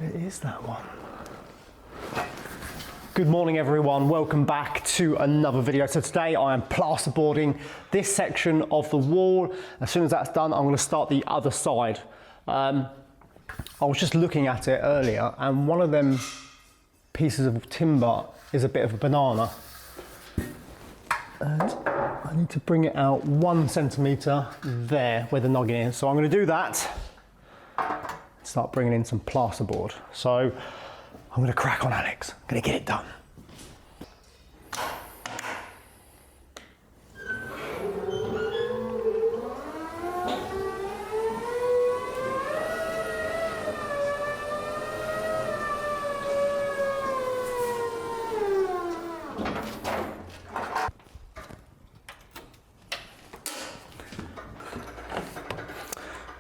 It is that one. Good morning everyone, welcome back to another video. So today I am plasterboarding this section of the wall. As soon as that's done, I'm going to start the other side. I was just looking at it earlier and one of them pieces of timber is a bit of a banana. And I need to bring it out 1 centimetre there where the noggin is. So I'm going to do that. Start bringing in some plasterboard. So I'm going to crack on, Alex. I'm going to get it done.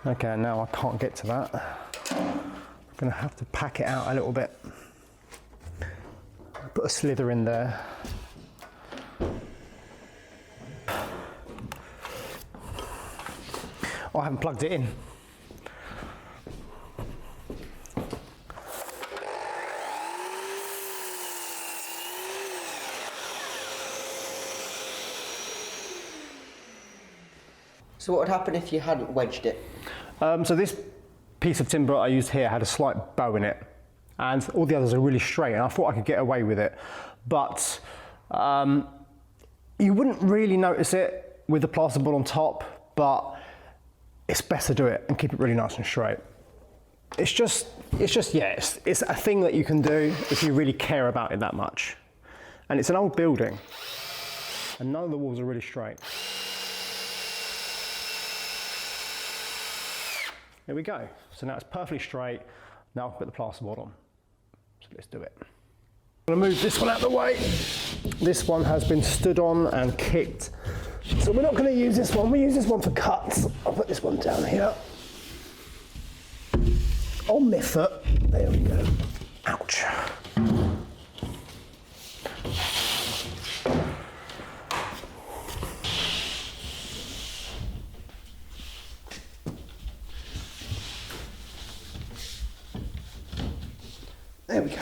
Okay, now I can't get to that. I'm going to have to pack it out a little bit. Put a slither in there. Oh, I haven't plugged it in. So what would happen if you hadn't wedged it? So this piece of timber I used here had a slight bow in it, and all the others are really straight, and I thought I could get away with it. But you wouldn't really notice it with the plasterboard on top, but it's best to do it and keep it really nice and straight. It's just yeah, it's a thing that you can do if you really care about it that much. And it's an old building, and none of the walls are really straight. There we go. So now it's perfectly straight. Now I'll put the plasterboard on. So let's do it. I'm gonna move this one out of the way. This one has been stood on and kicked. So we're not gonna use this one. We use this one for cuts. I'll put this one down here. On my foot. There we go. Ouch. There we go.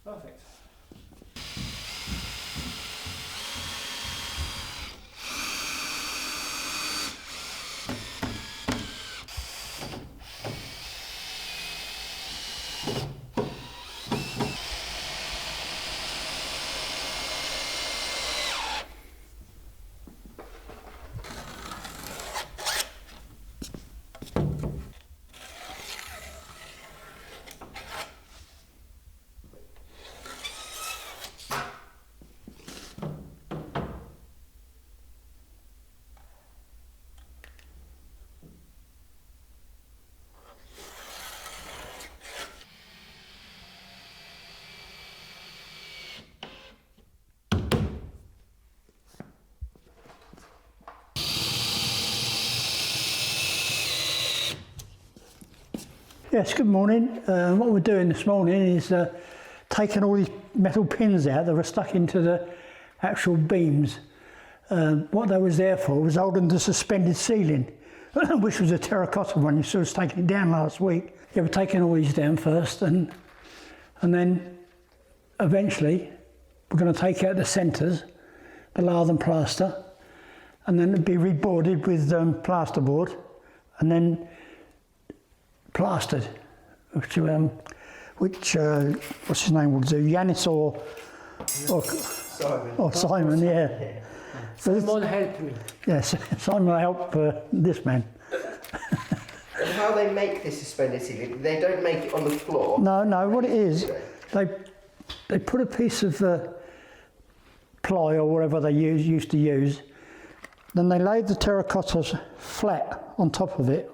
Perfect. Yes, good morning. What we're doing this morning is taking all these metal pins out that were stuck into the actual beams. What they was there for was holding the suspended ceiling, which was a terracotta one. You saw us taking it down last week. Yeah, we're taking all these down first, and then eventually we're going to take out the centres, the lath and plaster, and then it'll be reboarded with plasterboard, and then plastered, which what's his name will do, Yanis or Simon, yeah. Simon help me. Yes, Simon will help this man. And how they make this suspended ceiling? They don't make it on the floor? No, what it is, they put a piece of ply or whatever they used to use, then they laid the terracottas flat on top of it,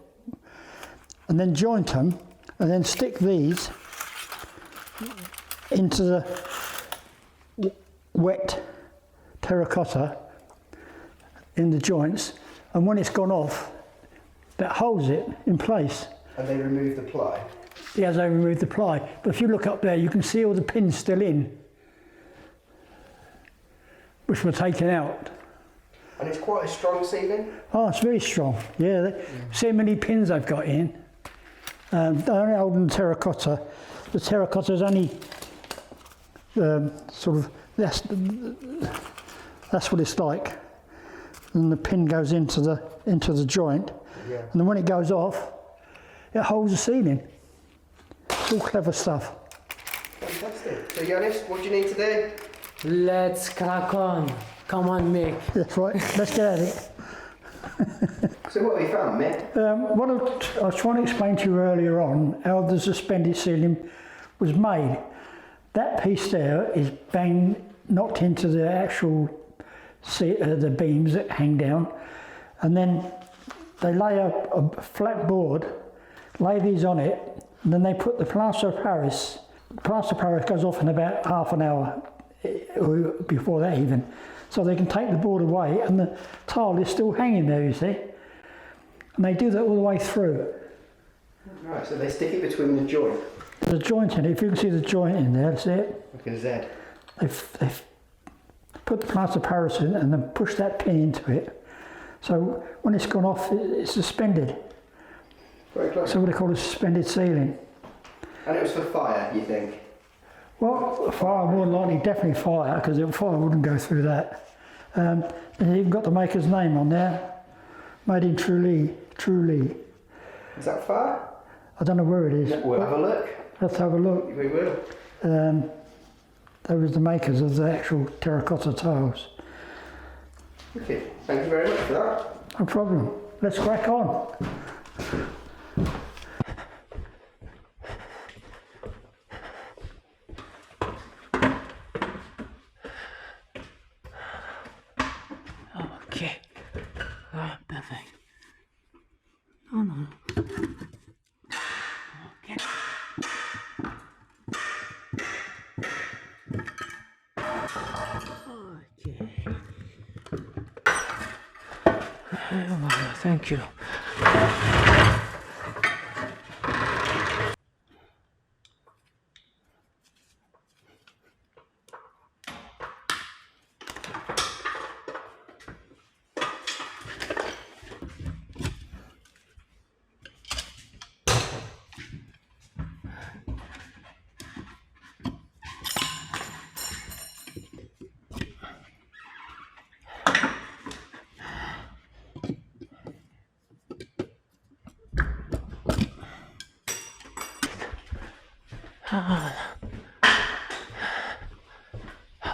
and then joint them, and then stick these into the wet terracotta in the joints, and when it's gone off, that holds it in place. And they remove the ply. Yeah, they remove the ply. But if you look up there, you can see all the pins still in, which were taken out. And it's quite a strong ceiling. Oh, it's very strong. Yeah, see how many pins they've got in. They're only older than terracotta. The terracotta is only sort of that's what it's like. And the pin goes into the joint, Yeah. and then when it goes off, it holds the ceiling. It's all clever stuff. Fantastic. So Yanis, what do you need to do? Let's crack on. Come on, Mick. That's right. Let's get at it. So what have you found, Mick? What I was trying to explain to you earlier on, how the suspended ceiling was made. That piece there is knocked into the actual the beams that hang down, and then they lay a flat board, lay these on it, and then they put the plaster of Paris. The plaster of Paris goes off in about half an hour, or before that even. So they can take the board away and the tile is still hanging there, you see. And they do that all the way through. Right, so they stick it between the joint. There's a joint in it, if you can see the joint in there, that's it. Like a Z. They've put the plaster of Paris in and then push that pin into it. So when it's gone off, it's suspended. Very close. So what they call a suspended ceiling. And it was for fire, you think? Well, fire, more than likely, definitely fire, because fire wouldn't go through that. And you've even got the maker's name on there, made in Truly. Is that fire? I don't know where it is. We'll have a look. Let's have a look. We will. They was the makers of the actual terracotta tiles. Okay, thank you very much for that. No problem. Let's crack on. Okay. Perfect. No. Okay. Okay. Oh, thank you.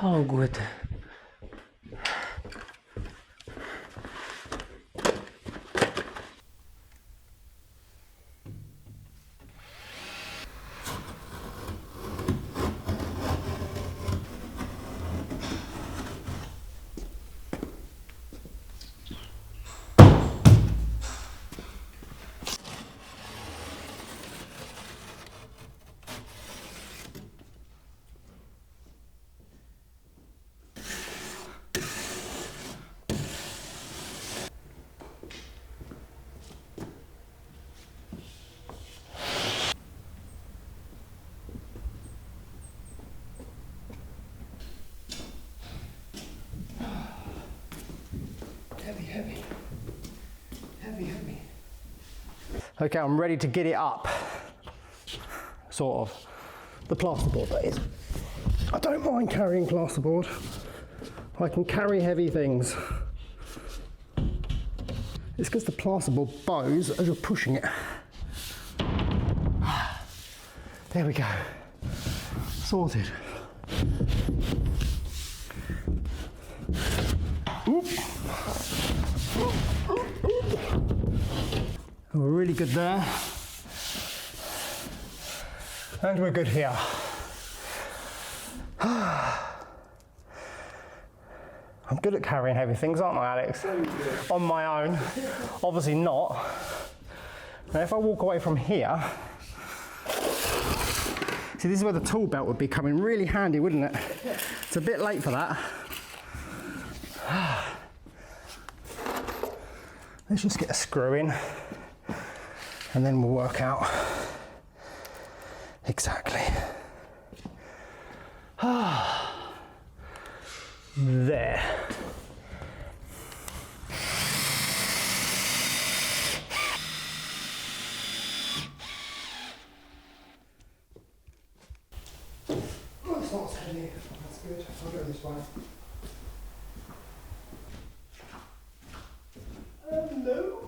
Oh, good. Heavy. Okay, I'm ready to get it up. Sort of. The plasterboard, that is. I don't mind carrying plasterboard. I can carry heavy things. It's because the plasterboard bows as you're pushing it. There we go. Sorted. Oop. We're really good there. And we're good here. I'm good at carrying heavy things, aren't I, Alex? On my own. Obviously not. Now if I walk away from here, see, this is where the tool belt would be coming really handy, wouldn't it? It's a bit late for that. Let's just get a screw in and then we'll work out exactly. There. Oh, it's not steady. That's good. I'll go this way. No.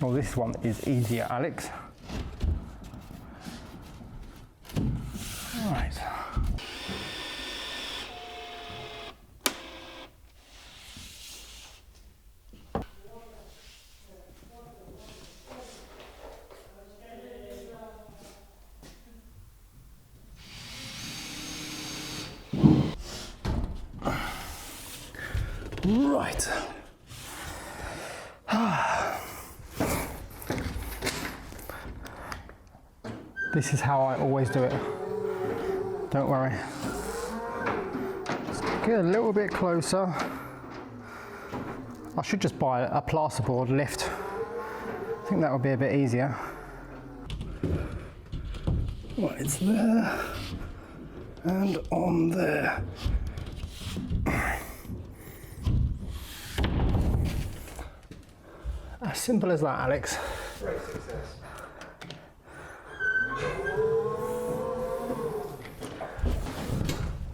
Well, this one is easier, Alex. Right. Right. This is how I always do it. Don't worry. Let's get a little bit closer. I should just buy a plasterboard lift. I think that would be a bit easier. Right, it's there and on there. As simple as that, Alex. Great success.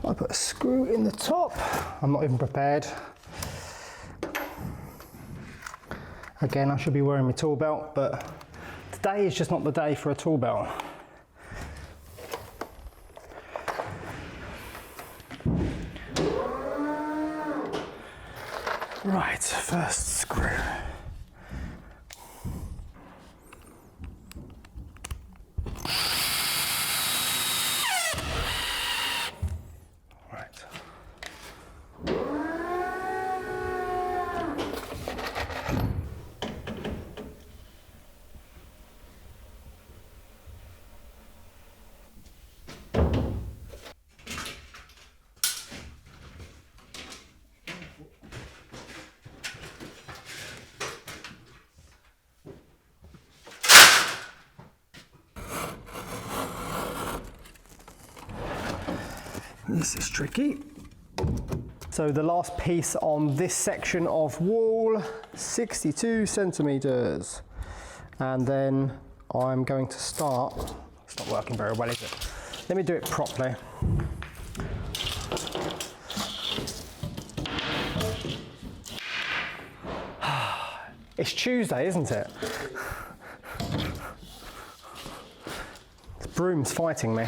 I put a screw in the top. I'm not even prepared. Again, I should be wearing my tool belt, but today is just not the day for a tool belt. Right, first screw. This is tricky. So the last piece on this section of wall, 62 centimeters. And then I'm going to start, it's not working very well, is it? Let me do it properly. It's Tuesday, isn't it? The broom's fighting me.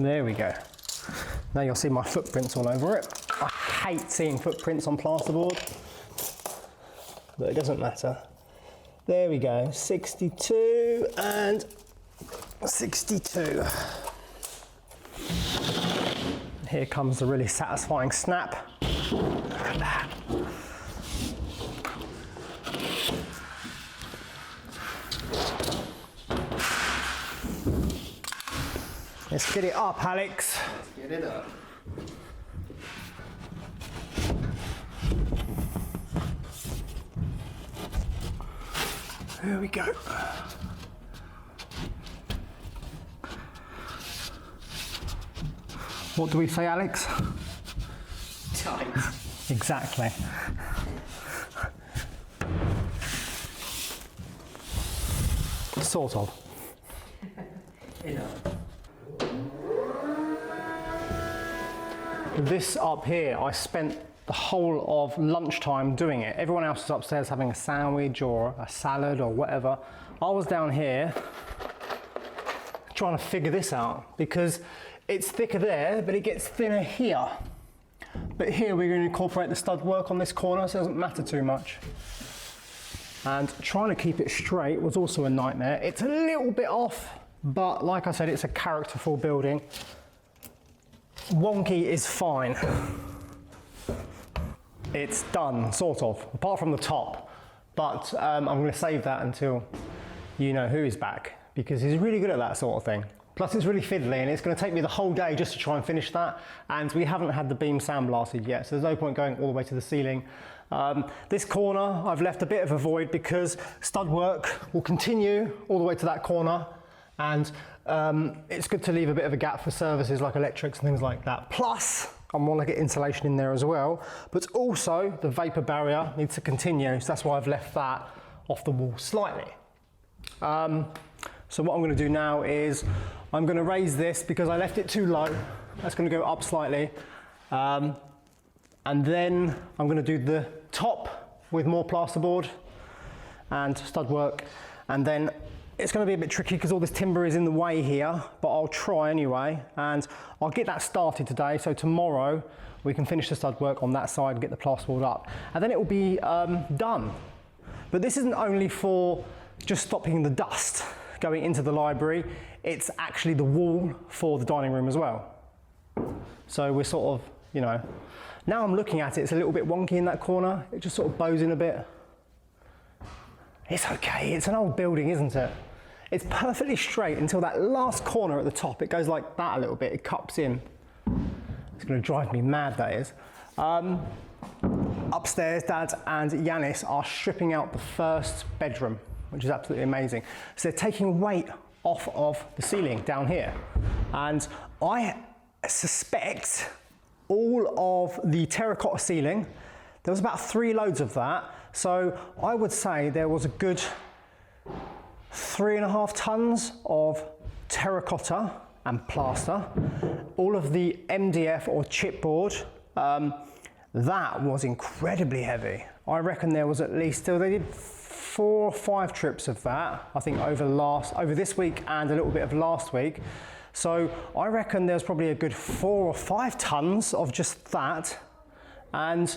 There we go. Now you'll see my footprints all over it. I hate seeing footprints on plasterboard, but it doesn't matter. There we go, 62 and 62. Here comes the really satisfying snap. Look at that. Let's get it up, Alex. Get it up. Here we go. What do we say, Alex? Tight. Exactly. Sort of. Enough. This up here, I spent the whole of lunchtime doing it. Everyone else is upstairs having a sandwich or a salad or whatever. I was down here trying to figure this out because it's thicker there, but it gets thinner here. But here we're going to incorporate the stud work on this corner, so it doesn't matter too much. And trying to keep it straight was also a nightmare. It's a little bit off, but like I said, it's a characterful building. Wonky is fine. It's done, sort of, apart from the top. But I'm going to save that until you know who is back, because he's really good at that sort of thing. Plus it's really fiddly and it's going to take me the whole day just to try and finish that, and we haven't had the beam sandblasted yet, so there's no point going all the way to the ceiling. This corner I've left a bit of a void because stud work will continue all the way to that corner, and it's good to leave a bit of a gap for services like electrics and things like that. Plus I want to get insulation in there as well, but also the vapour barrier needs to continue, so that's why I've left that off the wall slightly. So what I'm going to do now is I'm going to raise this because I left it too low. That's going to go up slightly. And then I'm going to do the top with more plasterboard and stud work. And then it's going to be a bit tricky because all this timber is in the way here, but I'll try anyway. And I'll get that started today. So tomorrow we can finish the stud work on that side and get the plasterboard up. And then it will be done. But this isn't only for just stopping the dust going into the library, it's actually the wall for the dining room as well. So we're sort of, you know, now I'm looking at it, it's a little bit wonky in that corner, it just sort of bows in a bit. It's okay, it's an old building, isn't it? It's perfectly straight until that last corner at the top, it goes like that a little bit, it cups in. It's going to drive me mad, that is. Upstairs, Dad and Yanis are stripping out the first bedroom, which is absolutely amazing. So they're taking weight off of the ceiling down here. And I suspect all of the terracotta ceiling, there was about 3 loads of that. So I would say there was a good 3.5 tons of terracotta and plaster. All of the MDF or chipboard, that was incredibly heavy. I reckon there was at least, they did 4 or 5 trips of that, I think over this week and a little bit of last week. So I reckon there's probably a good 4 or 5 tons of just that, and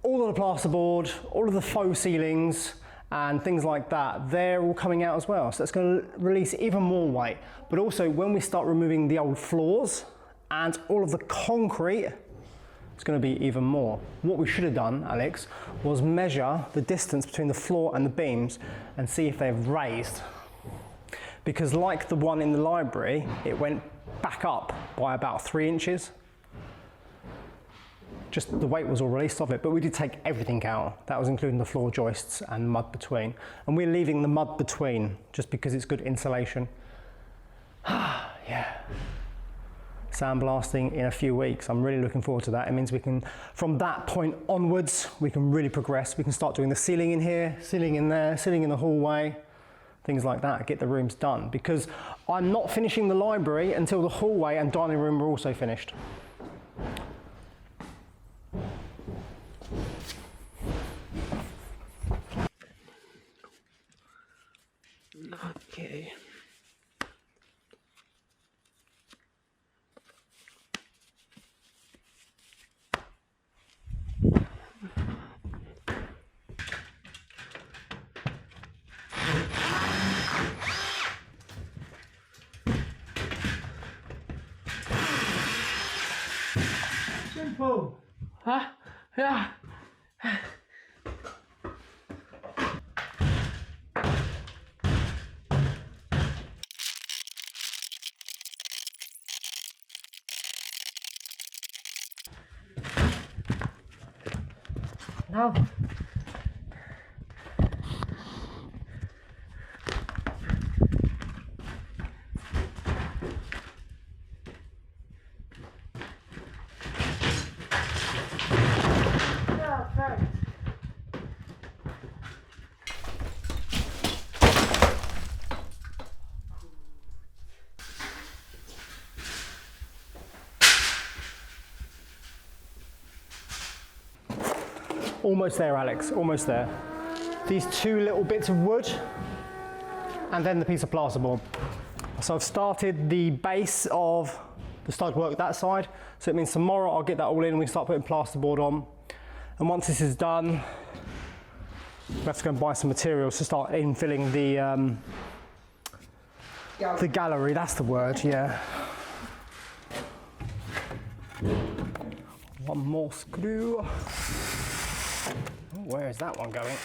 all of the plasterboard, all of the faux ceilings and things like that, they're all coming out as well. So it's going to release even more weight. But also when we start removing the old floors and all of the concrete, it's going to be even more. What we should have done, Alex, was measure the distance between the floor and the beams and see if they've raised. Because like the one in the library, it went back up by about 3 inches. Just the weight was all released of it, but we did take everything out. That was including the floor joists and mud between. And we're leaving the mud between just because it's good insulation. Yeah. Sandblasting in a few weeks. I'm really looking forward to that. It means we can, from that point onwards, we can really progress. We can start doing the ceiling in here, ceiling in there, ceiling in the hallway, things like that, get the rooms done. Because I'm not finishing the library until the hallway and dining room are also finished. Okay. Simple. Huh? Yeah. Now. Almost there, Alex, almost there. These two little bits of wood and then the piece of plasterboard. So I've started the base of the stud work that side. So it means tomorrow I'll get that all in and we start putting plasterboard on. And once this is done, we have to go and buy some materials to start infilling the gallery, that's the word, yeah. One more screw. Where is that one going?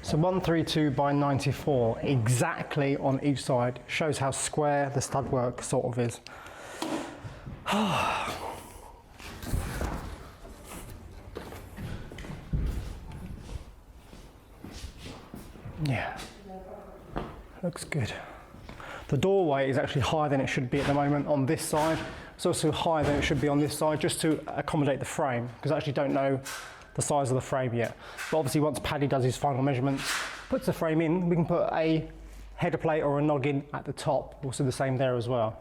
So 132 by 94, exactly on each side, shows how square the stud work sort of is. Yeah, looks good. The doorway is actually higher than it should be at the moment on this side. It's also higher than it should be on this side, just to accommodate the frame, because I actually don't know the size of the frame yet. But obviously once Paddy does his final measurements, puts the frame in, we can put a header plate or a noggin at the top, also the same there as well.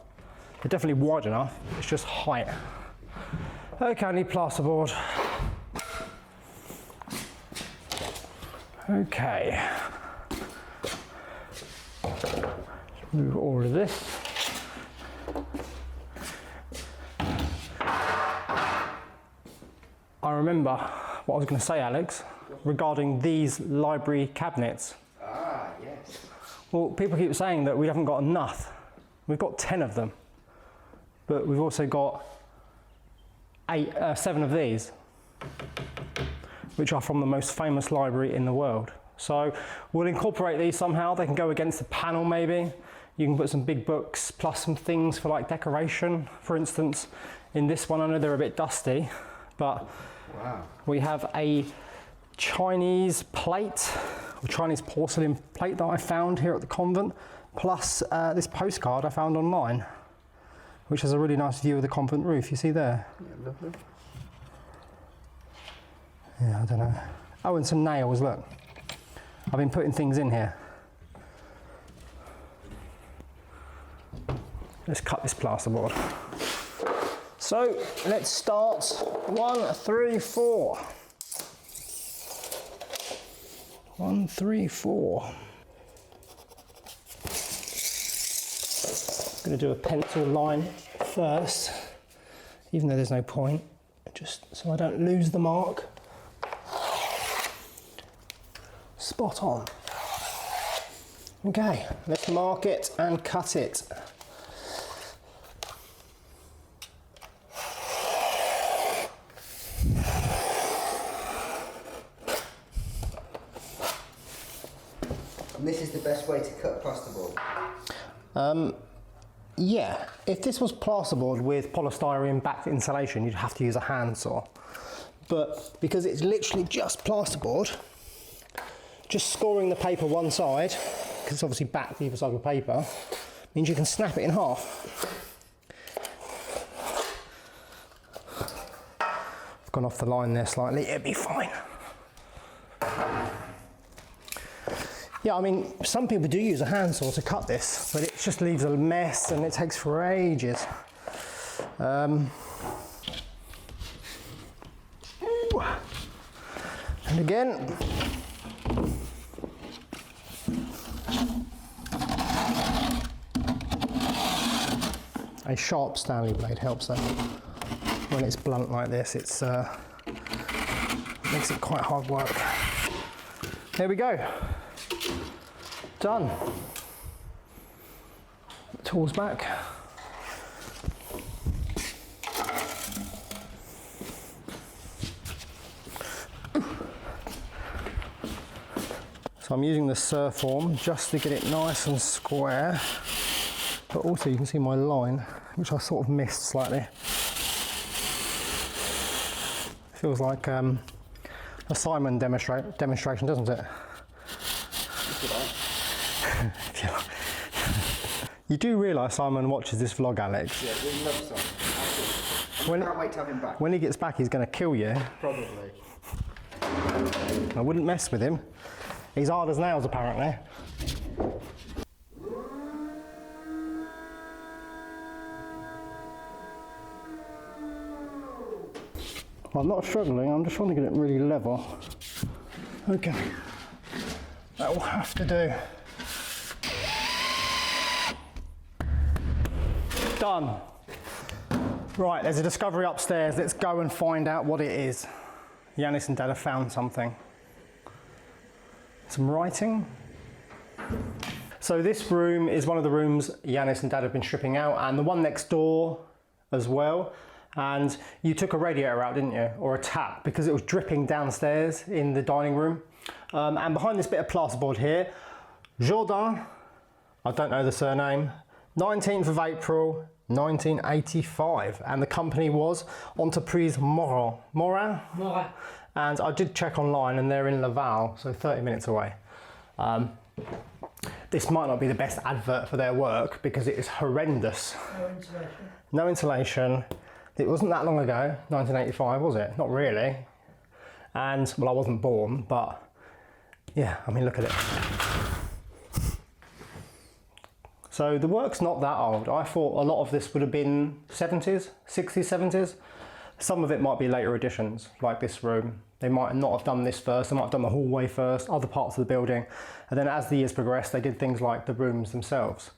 They're definitely wide enough, it's just height. Okay, I need plasterboard. Okay. Move all of this. I remember what I was going to say, Alex, regarding these library cabinets. Ah, yes. Well, people keep saying that we haven't got enough. We've got 10 of them, but we've also got 7 of these, which are from the most famous library in the world. So we'll incorporate these somehow. They can go against the panel maybe. You can put some big books plus some things for like decoration. For instance, in this one, I know they're a bit dusty, but wow. We have a Chinese plate, or Chinese porcelain plate that I found here at the convent, plus this postcard I found online, which has a really nice view of the convent roof. You see there? Yeah, lovely. Yeah, I don't know. Oh, and some nails, look. I've been putting things in here. Let's cut this plasterboard. So, let's start 1, 3, 4. 1, 3, 4. I'm going to do a pencil line first, even though there's no point, just so I don't lose the mark. Spot on. Okay, let's mark it and cut it. And this is the best way to cut plasterboard? Yeah, if this was plasterboard with polystyrene backed insulation, you'd have to use a handsaw. But because it's literally just plasterboard, just scoring the paper one side, because it's obviously backed either side of the paper, means you can snap it in half. I've gone off the line there slightly, it'll be fine. Yeah, I mean, some people do use a handsaw to cut this, but it just leaves a mess and it takes for ages. And again, a sharp Stanley blade helps though. When it's blunt like this, it's makes it quite hard work. There we go. Done. Tools back. So I'm using the Surform just to get it nice and square, but also you can see my line, which I sort of missed slightly. Feels like a Simon demonstration, doesn't it? You do realise Simon watches this vlog, Alex? Yeah, we love Simon. Can't wait to have him back. When he gets back, he's going to kill you. Probably. I wouldn't mess with him. He's hard as nails, apparently. I'm not struggling, I'm just trying to get it really level. Okay. That will have to do. Done. Right, there's a discovery upstairs. Let's go and find out what it is. Yanis and Dad have found something. Some writing. So this room is one of the rooms Yanis and Dad have been stripping out, and the one next door as well. And you took a radiator out, didn't you? Or a tap, because it was dripping downstairs in the dining room. And behind this bit of plasterboard here, Jourdain, I don't know the surname, 19th of April, 1985. And the company was Entreprise Morin. Mora. And I did check online and they're in Laval, so 30 minutes away. This might not be the best advert for their work because it is horrendous. No insulation. No insulation. It wasn't that long ago, 1985, was it? Not really. And, well, I wasn't born, but yeah, I mean, look at it. So the work's not that old. I thought a lot of this would have been 70s, 60s, 70s. Some of it might be later additions, like this room. They might not have done this first, they might have done the hallway first, other parts of the building. And then as the years progressed, they did things like the rooms themselves.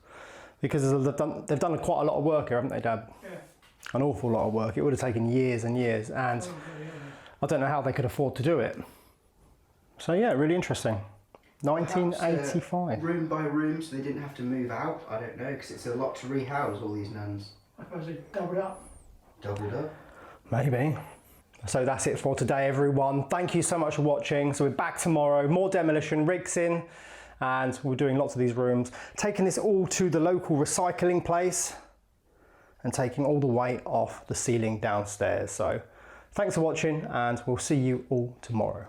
Because they've done quite a lot of work here, haven't they, Dad? Yeah. An awful lot of work. It would have taken years and years, and I don't know how they could afford to do it. So yeah, really interesting. 1985. Perhaps, room by room, so they didn't have to move out. I don't know, because it's a lot to rehouse all these nuns. I suppose they doubled up. Doubled up. Maybe. So that's it for today, everyone. Thank you so much for watching. So we're back tomorrow, more demolition, rigs in, and we're doing lots of these rooms. Taking this all to the local recycling place and taking all the weight off the ceiling downstairs. So thanks for watching, and we'll see you all tomorrow.